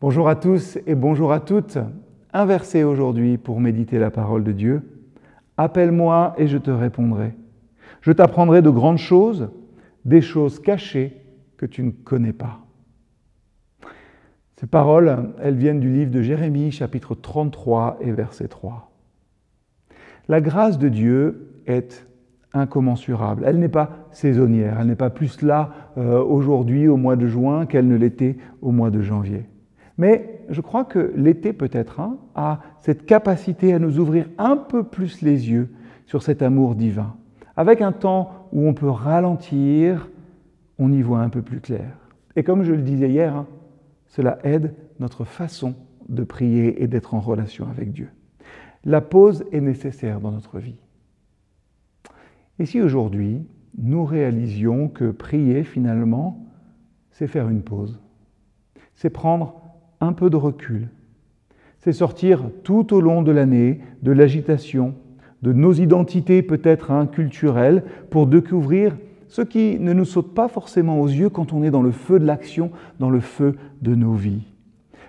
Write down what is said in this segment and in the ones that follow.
Bonjour à tous et bonjour à toutes. Un verset aujourd'hui pour méditer la parole de Dieu. Appelle-moi et je te répondrai. Je t'apprendrai de grandes choses, des choses cachées que tu ne connais pas. Ces paroles, elles viennent du livre de Jérémie, chapitre 33 et verset 3. La grâce de Dieu est incommensurable. Elle n'est pas saisonnière, elle n'est pas plus là aujourd'hui au mois de juin qu'elle ne l'était au mois de janvier. Mais je crois que l'été peut-être a cette capacité à nous ouvrir un peu plus les yeux sur cet amour divin. Avec un temps où on peut ralentir, on y voit un peu plus clair. Et comme je le disais hier, cela aide notre façon de prier et d'être en relation avec Dieu. La pause est nécessaire dans notre vie. Et si aujourd'hui, nous réalisions que prier finalement, c'est faire une pause, c'est prendre un peu de recul, c'est sortir tout au long de l'année de l'agitation, de nos identités peut-être culturelles, pour découvrir ce qui ne nous saute pas forcément aux yeux quand on est dans le feu de l'action, dans le feu de nos vies.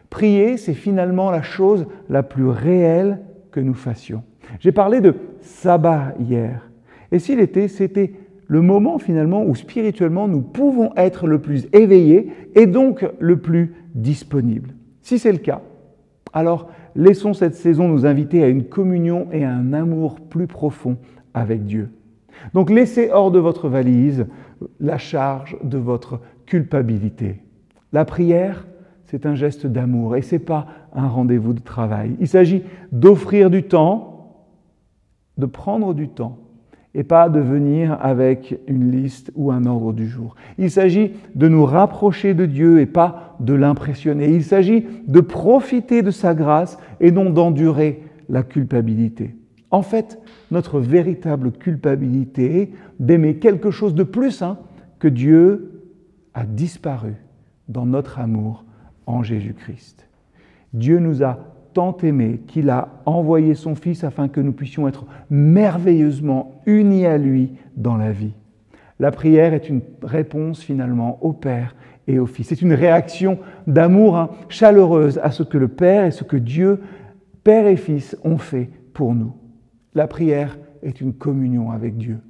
Prier, c'est finalement la chose la plus réelle que nous fassions. J'ai parlé de sabbat hier. Et si l'été, c'était le moment finalement où spirituellement nous pouvons être le plus éveillés et donc le plus disponibles. Si c'est le cas, alors laissons cette saison nous inviter à une communion et à un amour plus profond avec Dieu. Donc laissez hors de votre valise la charge de votre culpabilité. La prière, c'est un geste d'amour et ce n'est pas un rendez-vous de travail. Il s'agit d'offrir du temps, de prendre du temps et pas de venir avec une liste ou un ordre du jour. Il s'agit de nous rapprocher de Dieu et pas de l'impressionner. Il s'agit de profiter de sa grâce et non d'endurer la culpabilité. En fait, notre véritable culpabilité d'aimer quelque chose de plus que Dieu a disparu dans notre amour en Jésus-Christ. Dieu nous a tant aimé qu'il a envoyé son Fils afin que nous puissions être merveilleusement unis à lui dans la vie. La prière est une réponse finalement au Père et au Fils. C'est une réaction d'amour chaleureuse à ce que le Père et ce que Dieu, Père et Fils, ont fait pour nous. La prière est une communion avec Dieu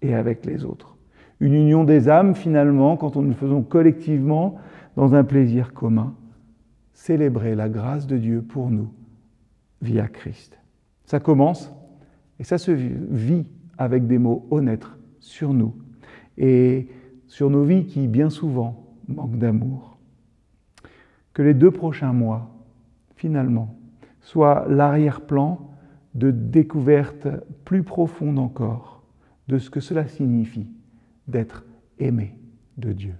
et avec les autres. Une union des âmes finalement quand nous le faisons collectivement dans un plaisir commun. Célébrer la grâce de Dieu pour nous via Christ. Ça commence et ça se vit avec des mots honnêtes sur nous et sur nos vies qui bien souvent manquent d'amour. Que les 2 prochains mois, finalement, soient l'arrière-plan de découvertes plus profondes encore de ce que cela signifie d'être aimé de Dieu.